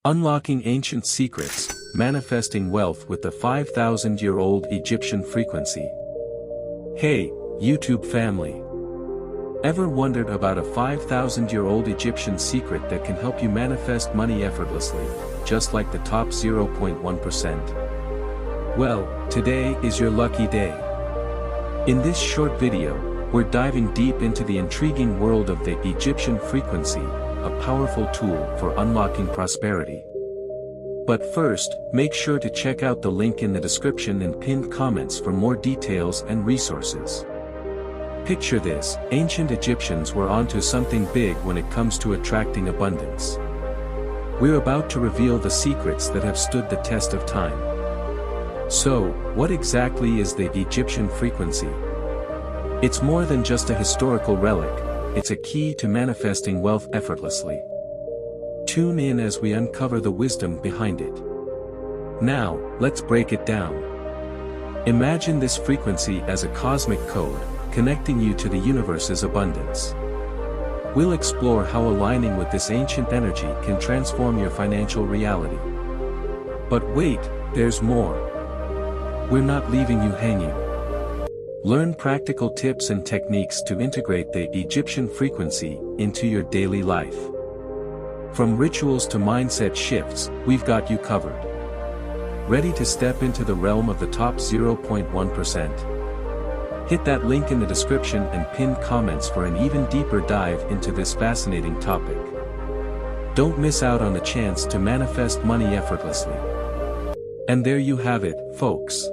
Unlocking Ancient Secrets, Manifesting Wealth with the 5,000-Year-Old Egyptian Frequency. Hey, YouTube family! Ever wondered about a 5,000-year-old Egyptian secret that can help you manifest money effortlessly, just like the top 0.1%? Well, today is your lucky day. In this short video, we're diving deep into the intriguing world of the Egyptian frequency, a powerful tool for unlocking prosperity. But first, make sure to check out the link in the description and pinned comments for more details and resources. Picture this: ancient Egyptians were onto something big when it comes to attracting abundance. We're about to reveal the secrets that have stood the test of time. So, what exactly is the Egyptian frequency? It's more than just a historical relic. It's a key to manifesting wealth effortlessly. Tune in as we uncover the wisdom behind it. Now, let's break it down. Imagine this frequency as a cosmic code, connecting you to the universe's abundance. We'll explore how aligning with this ancient energy can transform your financial reality. But wait, there's more. We're not leaving you hanging. Learn practical tips and techniques to integrate the Egyptian frequency into your daily life. From rituals to mindset shifts, we've got you covered. Ready to step into the realm of the top 0.1%? Hit that link in the description and pin comments for an even deeper dive into this fascinating topic. Don't miss out on the chance to manifest money effortlessly. And there you have it, folks.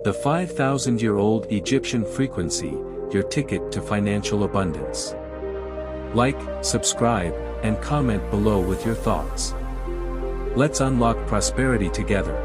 The 5,000-year-old Egyptian frequency, your ticket to financial abundance. Like, subscribe, and comment below with your thoughts. Let's unlock prosperity together.